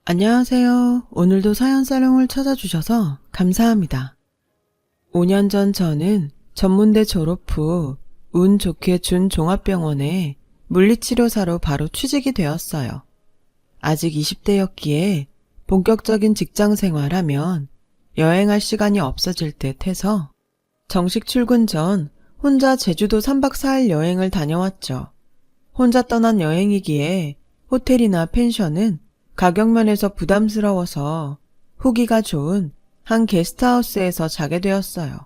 안녕하세요. 오늘도 사연사롱을 찾아주셔서 감사합니다. 5년 전 저는 전문대 졸업 후 운 좋게 준종합병원에 물리치료사로 바로 취직이 되었어요. 아직 20대였기에 본격적인 직장 생활하면 여행할 시간이 없어질 듯 해서 정식 출근 전 혼자 제주도 3박 4일 여행을 다녀왔죠. 혼자 떠난 여행이기에 호텔이나 펜션은 가격면에서 부담스러워서 후기가 좋은 한 게스트하우스에서 자게 되었어요.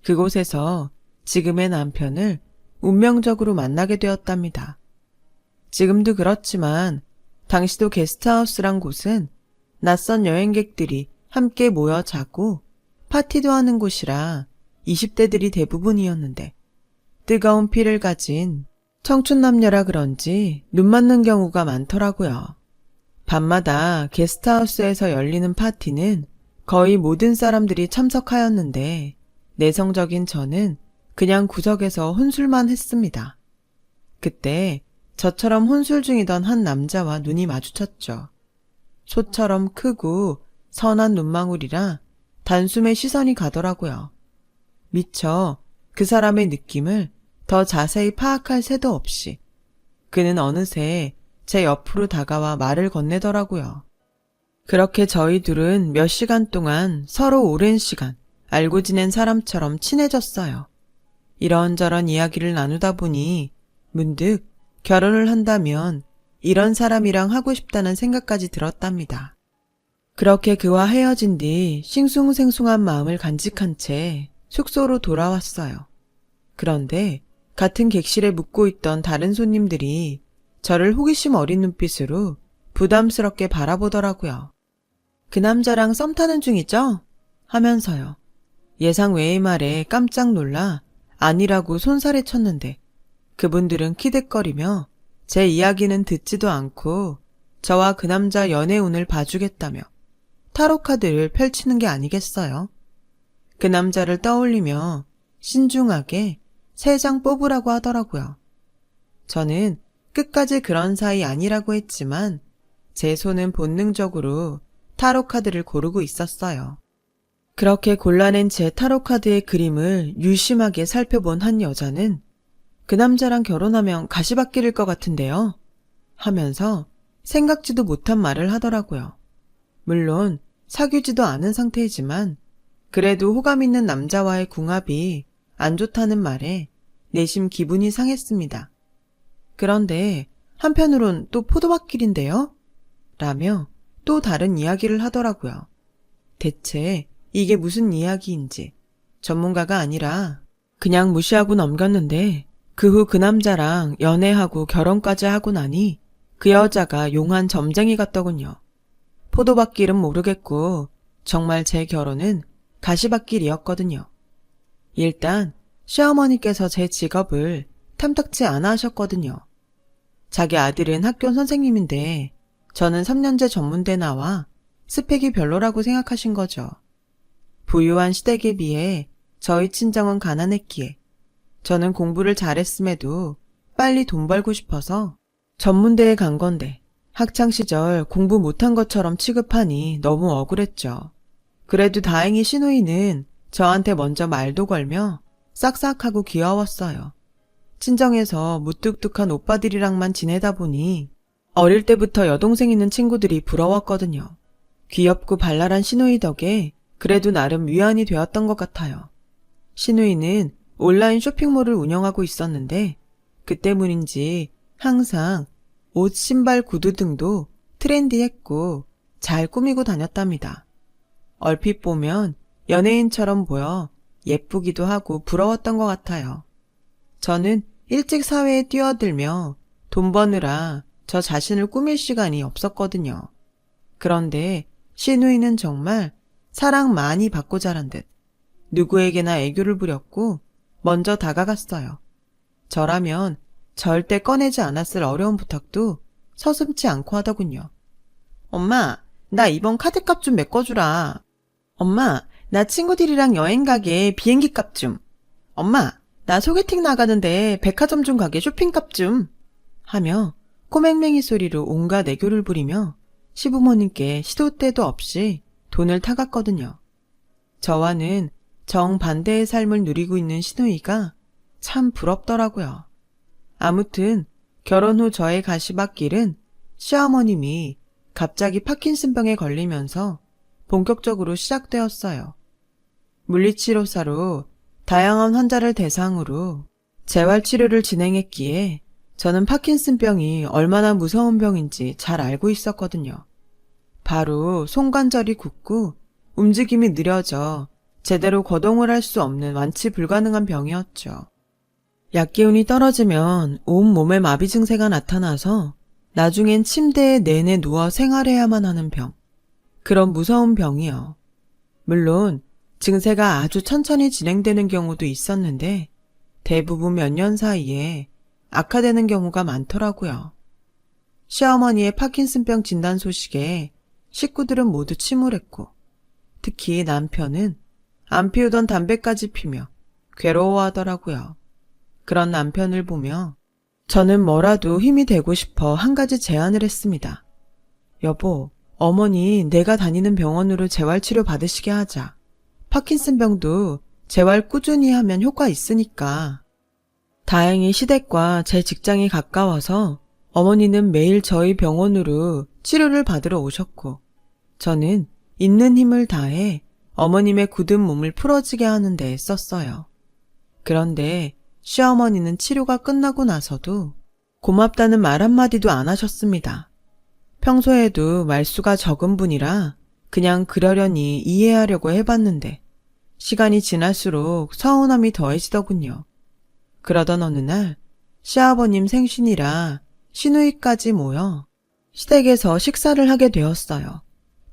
그곳에서 지금의 남편을 운명적으로 만나게 되었답니다. 지금도 그렇지만 당시도 게스트하우스란 곳은 낯선 여행객들이 함께 모여 자고 파티도 하는 곳이라 20대들이 대부분이었는데 뜨거운 피를 가진 청춘 남녀라 그런지 눈 맞는 경우가 많더라고요. 밤마다 게스트하우스에서 열리는 파티는 거의 모든 사람들이 참석하였는데 내성적인 저는 그냥 구석에서 혼술만 했습니다. 그때 저처럼 혼술 중이던 한 남자와 눈이 마주쳤죠. 소처럼 크고 선한 눈망울이라 단숨에 시선이 가더라고요. 미처 그 사람의 느낌을 더 자세히 파악할 새도 없이 그는 어느새 제 옆으로 다가와 말을 건네더라고요. 그렇게 저희 둘은 몇 시간 동안 서로 오랜 시간 알고 지낸 사람처럼 친해졌어요. 이런저런 이야기를 나누다 보니 문득 결혼을 한다면 이런 사람이랑 하고 싶다는 생각까지 들었답니다. 그렇게 그와 헤어진 뒤 싱숭생숭한 마음을 간직한 채 숙소로 돌아왔어요. 그런데 같은 객실에 묵고 있던 다른 손님들이 저를 호기심 어린 눈빛으로 부담스럽게 바라보더라고요. 그 남자랑 썸 타는 중이죠? 하면서요. 예상 외의 말에 깜짝 놀라 아니라고 손살에 쳤는데 그분들은 키득거리며 제 이야기는 듣지도 않고 저와 그 남자 연애운을 봐주겠다며 타로카드를 펼치는 게 아니겠어요? 그 남자를 떠올리며 신중하게 3장 뽑으라고 하더라고요. 저는 끝까지 그런 사이 아니라고 했지만 제 손은 본능적으로 타로카드를 고르고 있었어요. 그렇게 골라낸 제 타로카드의 그림을 유심하게 살펴본 한 여자는 그 남자랑 결혼하면 가시밭길일 것 같은데요? 하면서 생각지도 못한 말을 하더라고요. 물론 사귀지도 않은 상태이지만 그래도 호감 있는 남자와의 궁합이 안 좋다는 말에 내심 기분이 상했습니다. 그런데 한편으론 또 포도밭길인데요? 라며 또 다른 이야기를 하더라고요. 대체 이게 무슨 이야기인지 전문가가 아니라 그냥 무시하고 넘겼는데 그 후 그 남자랑 연애하고 결혼까지 하고 나니 그 여자가 용한 점쟁이 같더군요. 포도밭길은 모르겠고 정말 제 결혼은 가시밭길이었거든요. 일단 시어머니께서 제 직업을 탐탁치 않아 하셨거든요. 자기 아들은 학교 선생님인데 저는 3년제 전문대 나와 스펙이 별로라고 생각하신 거죠. 부유한 시댁에 비해 저희 친정은 가난했기에 저는 공부를 잘했음에도 빨리 돈 벌고 싶어서 전문대에 간 건데 학창시절 공부 못한 것처럼 취급하니 너무 억울했죠. 그래도 다행히 시누이는 저한테 먼저 말도 걸며 싹싹하고 귀여웠어요. 친정에서 무뚝뚝한 오빠들이랑만 지내다 보니 어릴 때부터 여동생 있는 친구들이 부러웠거든요. 귀엽고 발랄한 시누이 덕에 그래도 나름 위안이 되었던 것 같아요. 시누이는 온라인 쇼핑몰을 운영하고 있었는데 그 때문인지 항상 옷, 신발, 구두 등도 트렌디했고 잘 꾸미고 다녔답니다. 얼핏 보면 연예인처럼 보여 예쁘기도 하고 부러웠던 것 같아요. 저는 일찍 사회에 뛰어들며 돈 버느라 저 자신을 꾸밀 시간이 없었거든요. 그런데 시누이는 정말 사랑 많이 받고 자란 듯 누구에게나 애교를 부렸고 먼저 다가갔어요. 저라면 절대 꺼내지 않았을 어려운 부탁도 서슴지 않고 하더군요. 엄마, 나 이번 카드값 좀 메꿔주라. 엄마, 나 친구들이랑 여행 가게 비행기 값 좀. 엄마, 나 소개팅 나가는데 백화점 좀 가게 쇼핑값 좀. 하며 코맹맹이 소리로 온갖 애교를 부리며 시부모님께 시도 때도 없이 돈을 타갔거든요. 저와는 정반대의 삶을 누리고 있는 시누이가 참 부럽더라고요. 아무튼 결혼 후 저의 가시밭길은 시어머님이 갑자기 파킨슨병에 걸리면서 본격적으로 시작되었어요. 물리치료사로 다양한 환자를 대상으로 재활치료를 진행했기에 저는 파킨슨병이 얼마나 무서운 병인지 잘 알고 있었거든요. 바로 손관절이 굳고 움직임이 느려져 제대로 거동을 할 수 없는 완치 불가능한 병이었죠. 약기운이 떨어지면 온몸에 마비 증세가 나타나서 나중엔 침대에 내내 누워 생활해야만 하는 병. 그런 무서운 병이요. 물론 증세가 아주 천천히 진행되는 경우도 있었는데 대부분 몇 년 사이에 악화되는 경우가 많더라고요. 시어머니의 파킨슨병 진단 소식에 식구들은 모두 침울했고 특히 남편은 안 피우던 담배까지 피며 괴로워하더라고요. 그런 남편을 보며 저는 뭐라도 힘이 되고 싶어 한 가지 제안을 했습니다. 여보, 어머니 내가 다니는 병원으로 재활치료 받으시게 하자. 파킨슨병도 재활 꾸준히 하면 효과 있으니까. 다행히 시댁과 제 직장이 가까워서 어머니는 매일 저희 병원으로 치료를 받으러 오셨고 저는 있는 힘을 다해 어머님의 굳은 몸을 풀어지게 하는 데 썼어요. 그런데 시어머니는 치료가 끝나고 나서도 고맙다는 말 한마디도 안 하셨습니다. 평소에도 말수가 적은 분이라 그냥 그러려니 이해하려고 해봤는데 시간이 지날수록 서운함이 더해지더군요. 그러던 어느 날 시아버님 생신이라 시누이까지 모여 시댁에서 식사를 하게 되었어요.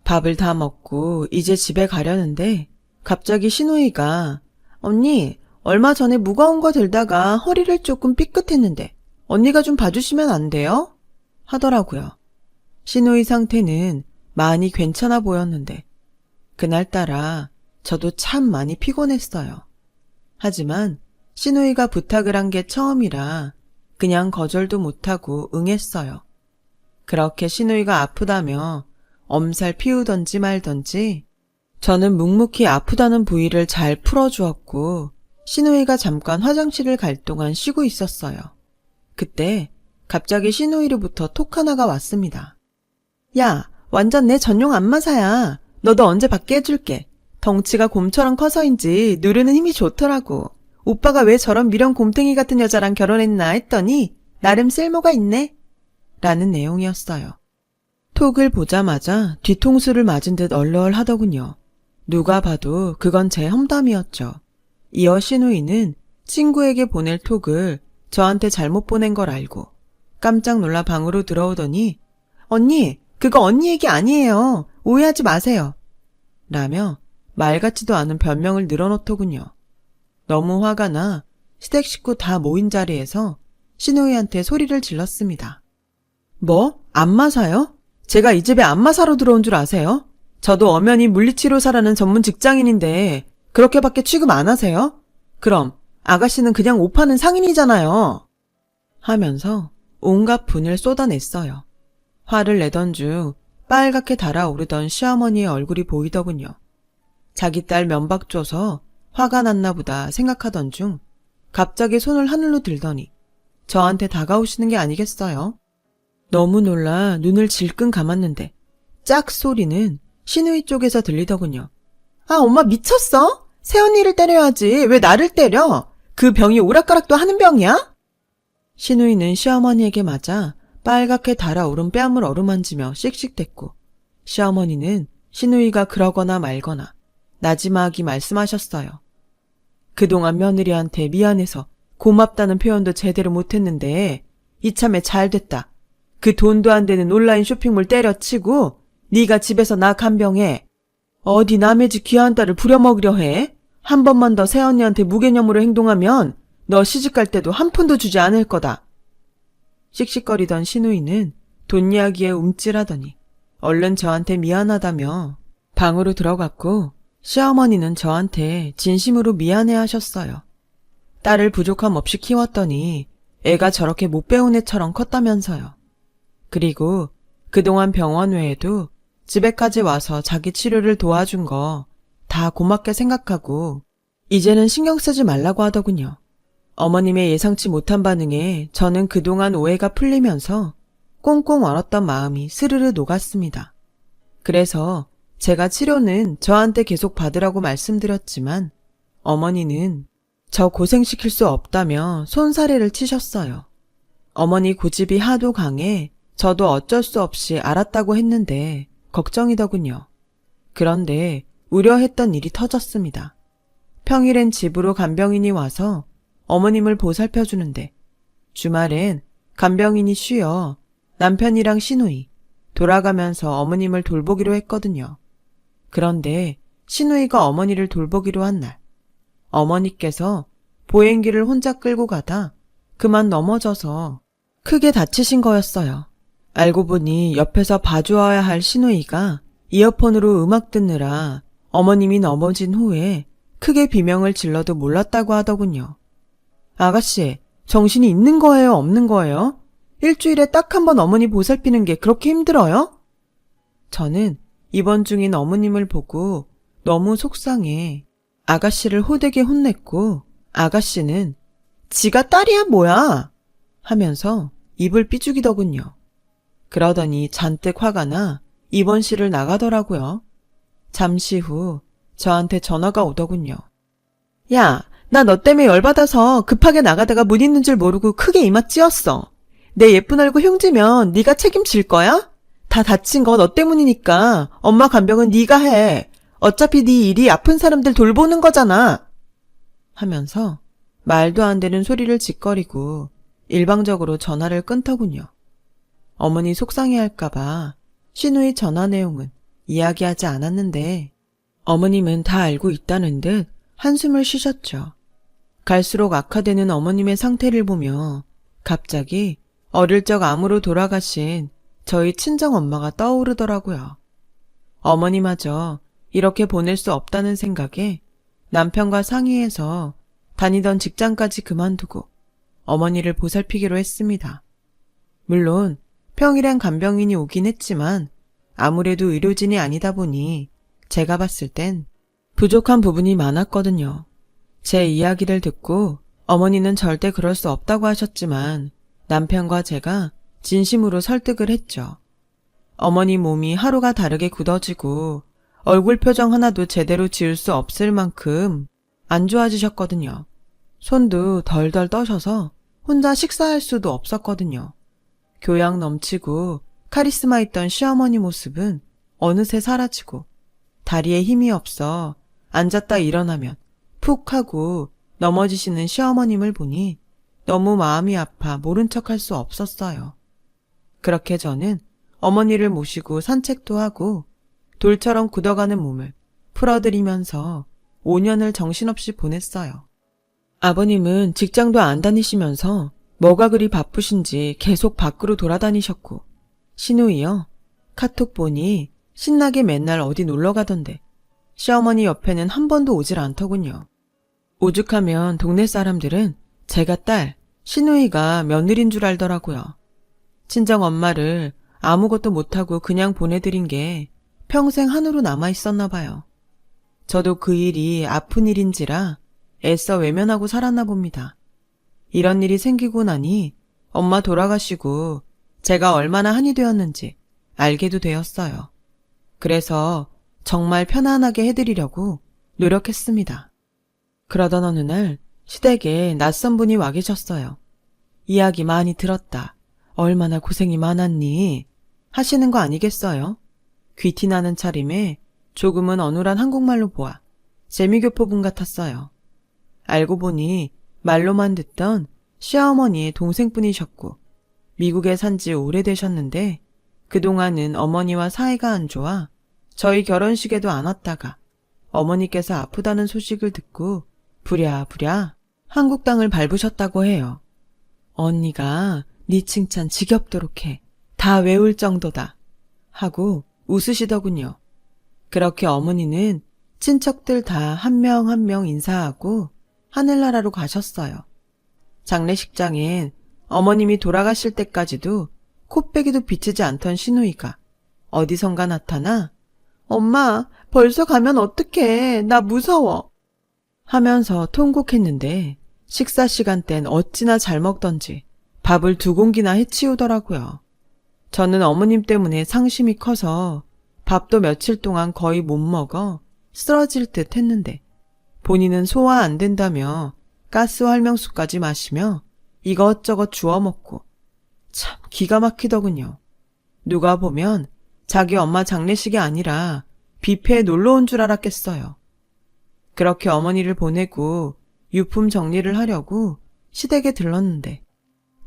밥을 다 먹고 이제 집에 가려는데 갑자기 시누이가 언니 얼마 전에 무거운 거 들다가 허리를 조금 삐끗했는데 언니가 좀 봐주시면 안 돼요? 하더라고요. 시누이 상태는 많이 괜찮아 보였는데 그날따라 저도 참 많이 피곤했어요. 하지만 시누이가 부탁을 한 게 처음이라 그냥 거절도 못하고 응했어요. 그렇게 시누이가 아프다며 엄살 피우던지 말던지 저는 묵묵히 아프다는 부위를 잘 풀어주었고 시누이가 잠깐 화장실을 갈 동안 쉬고 있었어요. 그때 갑자기 시누이로부터 톡 하나가 왔습니다. 야, 완전 내 전용 안마사야. 너도 언제 받게 해줄게. 덩치가 곰처럼 커서인지 누르는 힘이 좋더라고. 오빠가 왜 저런 미련 곰탱이 같은 여자랑 결혼했나 했더니 나름 쓸모가 있네. 라는 내용이었어요. 톡을 보자마자 뒤통수를 맞은 듯 얼얼하더군요. 누가 봐도 그건 제 험담이었죠. 이어 시누이는 친구에게 보낼 톡을 저한테 잘못 보낸 걸 알고 깜짝 놀라 방으로 들어오더니 언니, 그거 언니 얘기 아니에요. 오해하지 마세요. 라며 말 같지도 않은 변명을 늘어놓더군요. 너무 화가 나 시댁 식구 다 모인 자리에서 시누이한테 소리를 질렀습니다. 뭐? 안마사요? 제가 이 집에 안마사로 들어온 줄 아세요? 저도 엄연히 물리치료사라는 전문 직장인인데 그렇게밖에 취급 안 하세요? 그럼 아가씨는 그냥 옷 파는 상인이잖아요. 하면서 온갖 분을 쏟아냈어요. 화를 내던 중 빨갛게 달아오르던 시어머니의 얼굴이 보이더군요. 자기 딸 면박 줘서 화가 났나 보다 생각하던 중 갑자기 손을 하늘로 들더니 저한테 다가오시는 게 아니겠어요? 너무 놀라 눈을 질끈 감았는데 짝 소리는 시누이 쪽에서 들리더군요. 아, 엄마 미쳤어? 새언니를 때려야지. 왜 나를 때려? 그 병이 오락가락도 하는 병이야? 시누이는 시어머니에게 맞아 빨갛게 달아오른 뺨을 어루만지며 씩씩댔고 시어머니는 시누이가 그러거나 말거나 나지막이 말씀하셨어요. 그동안 며느리한테 미안해서 고맙다는 표현도 제대로 못했는데 이참에 잘됐다. 그 돈도 안 되는 온라인 쇼핑몰 때려치고 네가 집에서 나 간병해. 어디 남의 집 귀한 딸을 부려먹으려 해? 한 번만 더 새언니한테 무개념으로 행동하면 너 시집갈 때도 한 푼도 주지 않을 거다. 씩씩거리던 시누이는 돈 이야기에 움찔하더니 얼른 저한테 미안하다며 방으로 들어갔고 시어머니는 저한테 진심으로 미안해하셨어요. 딸을 부족함 없이 키웠더니 애가 저렇게 못 배운 애처럼 컸다면서요. 그리고 그동안 병원 외에도 집에까지 와서 자기 치료를 도와준 거 다 고맙게 생각하고 이제는 신경 쓰지 말라고 하더군요. 어머님의 예상치 못한 반응에 저는 그동안 오해가 풀리면서 꽁꽁 얼었던 마음이 스르르 녹았습니다. 그래서 제가 치료는 저한테 계속 받으라고 말씀드렸지만 어머니는 저 고생시킬 수 없다며 손사래를 치셨어요. 어머니 고집이 하도 강해 저도 어쩔 수 없이 알았다고 했는데 걱정이더군요. 그런데 우려했던 일이 터졌습니다. 평일엔 집으로 간병인이 와서 어머님을 보살펴주는데 주말엔 간병인이 쉬어 남편이랑 시누이 돌아가면서 어머님을 돌보기로 했거든요. 그런데 시누이가 어머니를 돌보기로 한 날 어머니께서 보행기를 혼자 끌고 가다 그만 넘어져서 크게 다치신 거였어요. 알고 보니 옆에서 봐주어야 할 시누이가 이어폰으로 음악 듣느라 어머님이 넘어진 후에 크게 비명을 질러도 몰랐다고 하더군요. 아가씨, 정신이 있는 거예요, 없는 거예요? 일주일에 딱 한 번 어머니 보살피는 게 그렇게 힘들어요? 저는 입원 중인 어머님을 보고 너무 속상해 아가씨를 호되게 혼냈고 아가씨는 지가 딸이야 뭐야 하면서 입을 삐죽이더군요. 그러더니 잔뜩 화가 나 입원실을 나가더라고요. 잠시 후 저한테 전화가 오더군요. 야, 나 너 때문에 열받아서 급하게 나가다가 문 있는 줄 모르고 크게 이마 찧었어. 내 예쁜 얼굴 흉지면 네가 책임질 거야? 다 다친 거 너 때문이니까 엄마 간병은 네가 해. 어차피 네 일이 아픈 사람들 돌보는 거잖아. 하면서 말도 안 되는 소리를 짓거리고 일방적으로 전화를 끊더군요. 어머니 속상해할까봐 시누이 전화 내용은 이야기하지 않았는데 어머님은 다 알고 있다는 듯 한숨을 쉬셨죠. 갈수록 악화되는 어머님의 상태를 보며 갑자기 어릴 적 암으로 돌아가신 저희 친정엄마가 떠오르더라고요. 어머니마저 이렇게 보낼 수 없다는 생각에 남편과 상의해서 다니던 직장까지 그만두고 어머니를 보살피기로 했습니다. 물론 평일엔 간병인이 오긴 했지만 아무래도 의료진이 아니다 보니 제가 봤을 땐 부족한 부분이 많았거든요. 제 이야기를 듣고 어머니는 절대 그럴 수 없다고 하셨지만 남편과 제가 진심으로 설득을 했죠. 어머니 몸이 하루가 다르게 굳어지고 얼굴 표정 하나도 제대로 지을 수 없을 만큼 안 좋아지셨거든요. 손도 덜덜 떠셔서 혼자 식사할 수도 없었거든요. 교양 넘치고 카리스마 있던 시어머니 모습은 어느새 사라지고 다리에 힘이 없어 앉았다 일어나면 푹 하고 넘어지시는 시어머님을 보니 너무 마음이 아파 모른 척할 수 없었어요. 그렇게 저는 어머니를 모시고 산책도 하고 돌처럼 굳어가는 몸을 풀어드리면서 5년을 정신없이 보냈어요. 아버님은 직장도 안 다니시면서 뭐가 그리 바쁘신지 계속 밖으로 돌아다니셨고 시누이요. 카톡 보니 신나게 맨날 어디 놀러 가던데 시어머니 옆에는 한 번도 오질 않더군요. 오죽하면 동네 사람들은 제가 딸, 시누이가 며느리인 줄 알더라고요. 친정엄마를 아무것도 못하고 그냥 보내드린 게 평생 한우로 남아있었나 봐요. 저도 그 일이 아픈 일인지라 애써 외면하고 살았나 봅니다. 이런 일이 생기고 나니 엄마 돌아가시고 제가 얼마나 한이 되었는지 알게도 되었어요. 그래서 정말 편안하게 해드리려고 노력했습니다. 그러던 어느 날 시댁에 낯선 분이 와 계셨어요. 이야기 많이 들었다. 얼마나 고생이 많았니? 하시는 거 아니겠어요? 귀티나는 차림에 조금은 어눌한 한국말로 보아 재미교포분 같았어요. 알고 보니 말로만 듣던 시어머니의 동생분이셨고 미국에 산 지 오래되셨는데 그동안은 어머니와 사이가 안 좋아 저희 결혼식에도 안 왔다가 어머니께서 아프다는 소식을 듣고 부랴부랴 한국 땅을 밟으셨다고 해요. 언니가 네 칭찬 지겹도록 해. 다 외울 정도다. 하고 웃으시더군요. 그렇게 어머니는 친척들 다 한 명 한 명 인사하고 하늘나라로 가셨어요. 장례식장엔 어머님이 돌아가실 때까지도 코빼기도 비치지 않던 시누이가 어디선가 나타나 엄마, 벌써 가면 어떡해. 나 무서워. 하면서 통곡했는데 식사 시간 땐 어찌나 잘 먹던지 밥을 2공기나 해치우더라고요. 저는 어머님 때문에 상심이 커서 밥도 며칠 동안 거의 못 먹어 쓰러질 듯 했는데 본인은 소화 안 된다며 가스 활명수까지 마시며 이것저것 주워 먹고 참 기가 막히더군요. 누가 보면 자기 엄마 장례식이 아니라 뷔페에 놀러 온 줄 알았겠어요. 그렇게 어머니를 보내고 유품 정리를 하려고 시댁에 들렀는데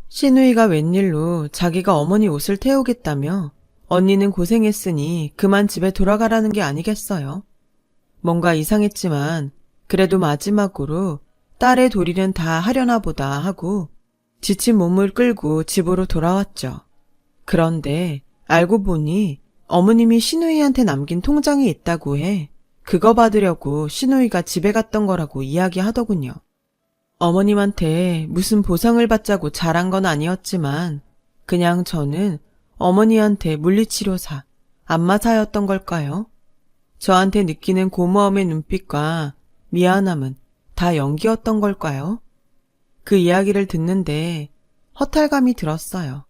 시누이가 웬일로 자기가 어머니 옷을 태우겠다며 언니는 고생했으니 그만 집에 돌아가라는 게 아니겠어요. 뭔가 이상했지만 그래도 마지막으로 딸의 도리는 다 하려나 보다 하고 지친 몸을 끌고 집으로 돌아왔죠. 그런데 알고 보니 어머님이 시누이한테 남긴 통장이 있다고 해 그거 받으려고 시누이가 집에 갔던 거라고 이야기하더군요. 어머님한테 무슨 보상을 받자고 잘한 건 아니었지만 그냥 저는 어머니한테 물리치료사, 안마사였던 걸까요? 저한테 느끼는 고마움의 눈빛과 미안함은 다 연기였던 걸까요? 그 이야기를 듣는데 허탈감이 들었어요.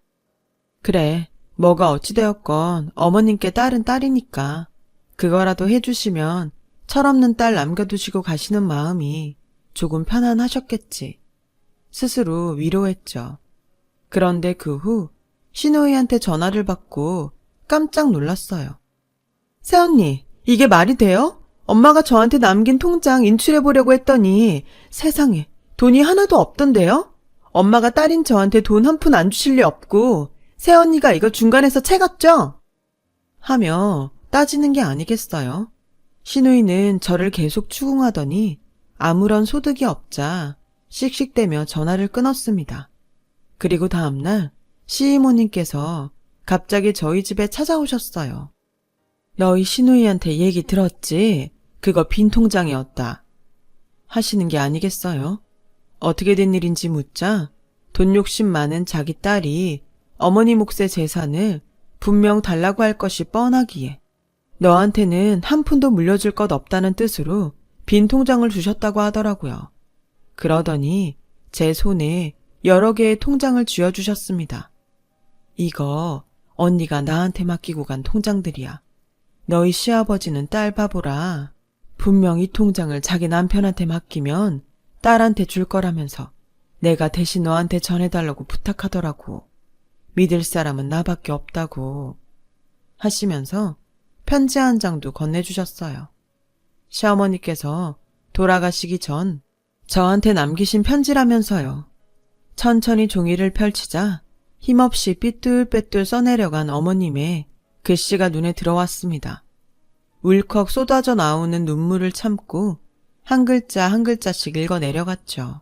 그래, 뭐가 어찌되었건 어머님께 딸은 딸이니까 그거라도 해주시면 철없는 딸 남겨두시고 가시는 마음이 조금 편안하셨겠지. 스스로 위로했죠. 그런데 그 후 시누이한테 전화를 받고 깜짝 놀랐어요. 새언니, 이게 말이 돼요? 엄마가 저한테 남긴 통장 인출해보려고 했더니 세상에 돈이 하나도 없던데요? 엄마가 딸인 저한테 돈 한 푼 안 주실 리 없고 새언니가 이거 중간에서 채갔죠? 하며 따지는 게 아니겠어요. 시누이는 저를 계속 추궁하더니 아무런 소득이 없자 씩씩대며 전화를 끊었습니다. 그리고 다음날 시이모님께서 갑자기 저희 집에 찾아오셨어요. 너희 시누이한테 얘기 들었지? 그거 빈 통장이었다. 하시는 게 아니겠어요? 어떻게 된 일인지 묻자 돈 욕심 많은 자기 딸이 어머니 몫의 재산을 분명 달라고 할 것이 뻔하기에 너한테는 한 푼도 물려줄 것 없다는 뜻으로 빈 통장을 주셨다고 하더라고요. 그러더니 제 손에 여러 개의 통장을 쥐어주셨습니다. 이거 언니가 나한테 맡기고 간 통장들이야. 너희 시아버지는 딸 바보라. 분명 이 통장을 자기 남편한테 맡기면 딸한테 줄 거라면서 내가 대신 너한테 전해달라고 부탁하더라고. 믿을 사람은 나밖에 없다고 하시면서 편지 한 장도 건네주셨어요. 시어머니께서 돌아가시기 전 저한테 남기신 편지라면서요. 천천히 종이를 펼치자 힘없이 삐뚤빼뚤 써내려간 어머님의 글씨가 눈에 들어왔습니다. 울컥 쏟아져 나오는 눈물을 참고 한 글자 한 글자씩 읽어 내려갔죠.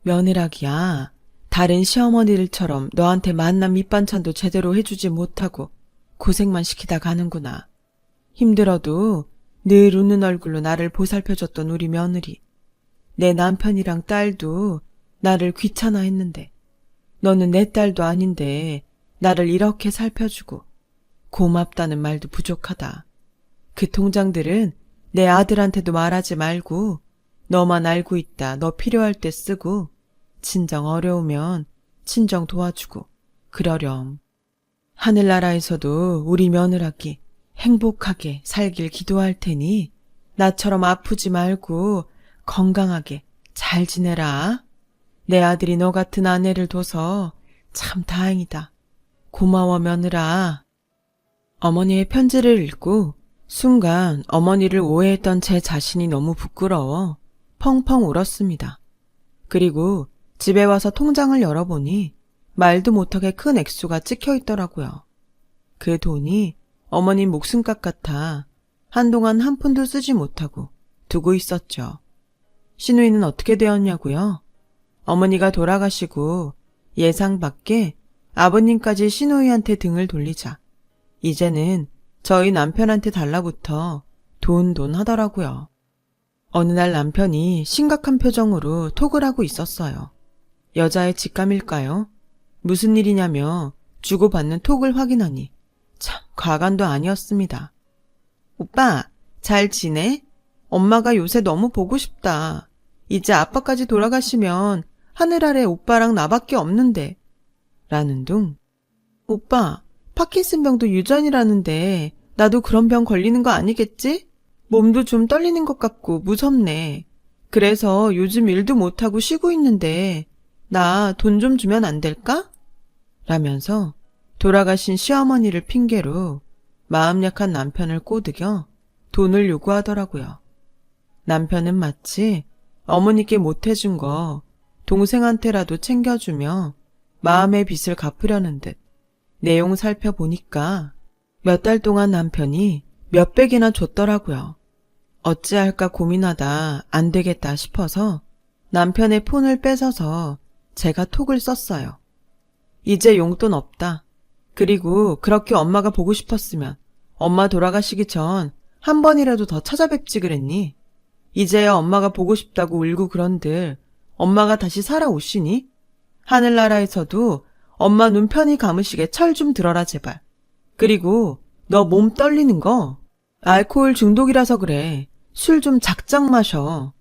며느라기야, 다른 시어머니들처럼 너한테 만난 밑반찬도 제대로 해주지 못하고 고생만 시키다 가는구나. 힘들어도 늘 웃는 얼굴로 나를 보살펴줬던 우리 며느리. 내 남편이랑 딸도 나를 귀찮아했는데 너는 내 딸도 아닌데 나를 이렇게 살펴주고 고맙다는 말도 부족하다. 그 통장들은 내 아들한테도 말하지 말고 너만 알고 있다. 너 필요할 때 쓰고 친정 어려우면 친정 도와주고 그러렴. 하늘나라에서도 우리 며느라기 행복하게 살길 기도할 테니 나처럼 아프지 말고 건강하게 잘 지내라. 내 아들이 너 같은 아내를 둬서 참 다행이다. 고마워 며느라. 어머니의 편지를 읽고 순간 어머니를 오해했던 제 자신이 너무 부끄러워 펑펑 울었습니다. 그리고 집에 와서 통장을 열어보니 말도 못하게 큰 액수가 찍혀 있더라고요. 그 돈이 어머님 목숨값 같아 한동안 한 푼도 쓰지 못하고 두고 있었죠. 시누이는 어떻게 되었냐고요? 어머니가 돌아가시고 예상 밖에 아버님까지 시누이한테 등을 돌리자 이제는 저희 남편한테 달라붙어 돈 하더라고요. 어느 날 남편이 심각한 표정으로 톡을 하고 있었어요. 여자의 직감일까요? 무슨 일이냐며 주고받는 톡을 확인하니 참 과간도 아니었습니다. 오빠, 잘 지내? 엄마가 요새 너무 보고 싶다. 이제 아빠까지 돌아가시면 하늘 아래 오빠랑 나밖에 없는데. 라는 둥. 오빠, 파킨슨병도 유전이라는데 나도 그런 병 걸리는 거 아니겠지? 몸도 좀 떨리는 것 같고 무섭네. 그래서 요즘 일도 못하고 쉬고 있는데 나 돈 좀 주면 안 될까? 라면서 돌아가신 시어머니를 핑계로 마음 약한 남편을 꼬드겨 돈을 요구하더라고요. 남편은 마치 어머니께 못해준 거 동생한테라도 챙겨주며 마음의 빚을 갚으려는 듯 내용 살펴보니까 몇 달 동안 남편이 몇백이나 줬더라고요. 어찌할까 고민하다 안 되겠다 싶어서 남편의 폰을 뺏어서 제가 톡을 썼어요. 이제 용돈 없다. 그리고 그렇게 엄마가 보고 싶었으면 엄마 돌아가시기 전 한 번이라도 더 찾아뵙지 그랬니? 이제야 엄마가 보고 싶다고 울고 그런들 엄마가 다시 살아오시니? 하늘나라에서도 엄마 눈 편히 감으시게 철 좀 들어라 제발. 그리고 너 몸 떨리는 거 알코올 중독이라서 그래. 술 좀 작작 마셔.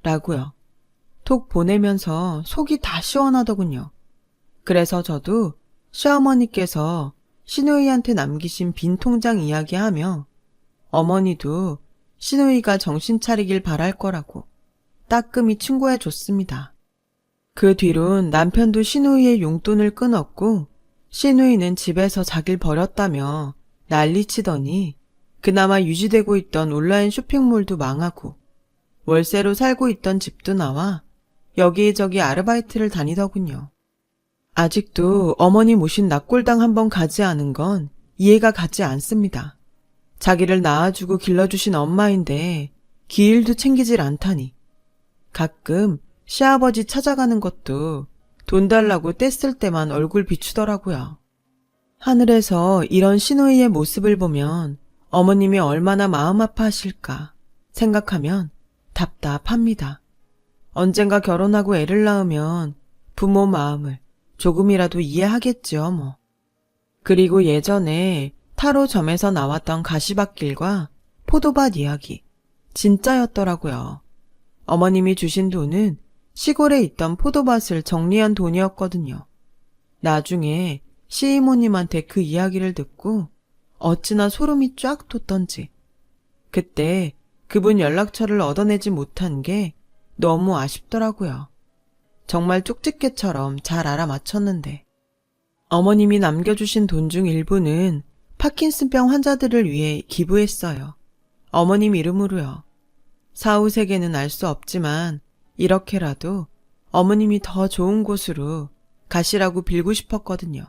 라고요. 톡 보내면서 속이 다 시원하더군요. 그래서 저도 시어머니께서 시누이한테 남기신 빈 통장 이야기하며 어머니도 시누이가 정신 차리길 바랄 거라고 따끔히 충고해 줬습니다. 그 뒤론 남편도 시누이의 용돈을 끊었고 시누이는 집에서 자길 버렸다며 난리치더니 그나마 유지되고 있던 온라인 쇼핑몰도 망하고 월세로 살고 있던 집도 나와 여기저기 아르바이트를 다니더군요. 아직도 어머니 모신 낙골당 한번 가지 않은 건 이해가 가지 않습니다. 자기를 낳아주고 길러주신 엄마인데 기일도 챙기질 않다니. 가끔 시아버지 찾아가는 것도 돈 달라고 뗐을 때만 얼굴 비추더라고요. 하늘에서 이런 시누이의 모습을 보면 어머님이 얼마나 마음 아파하실까 생각하면 답답합니다. 언젠가 결혼하고 애를 낳으면 부모 마음을 조금이라도 이해하겠죠, 뭐. 그리고 예전에 타로점에서 나왔던 가시밭길과 포도밭 이야기 진짜였더라고요. 어머님이 주신 돈은 시골에 있던 포도밭을 정리한 돈이었거든요. 나중에 시이모님한테 그 이야기를 듣고 어찌나 소름이 쫙 돋던지. 그때 그분 연락처를 얻어내지 못한 게 너무 아쉽더라고요. 정말 쪽집게처럼 잘 알아맞혔는데. 어머님이 남겨주신 돈 중 일부는 파킨슨병 환자들을 위해 기부했어요. 어머님 이름으로요. 사후 세계는 알 수 없지만 이렇게라도 어머님이 더 좋은 곳으로 가시라고 빌고 싶었거든요.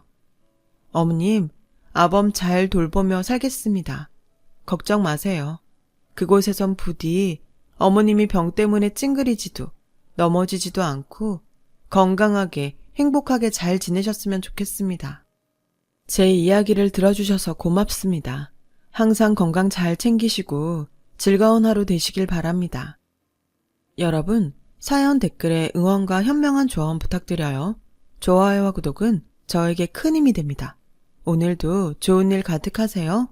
어머님, 아범 잘 돌보며 살겠습니다. 걱정 마세요. 그곳에선 부디 어머님이 병 때문에 찡그리지도 넘어지지도 않고 건강하게 행복하게 잘 지내셨으면 좋겠습니다. 제 이야기를 들어주셔서 고맙습니다. 항상 건강 잘 챙기시고 즐거운 하루 되시길 바랍니다. 여러분, 사연 댓글에 응원과 현명한 조언 부탁드려요. 좋아요와 구독은 저에게 큰 힘이 됩니다. 오늘도 좋은 일 가득하세요.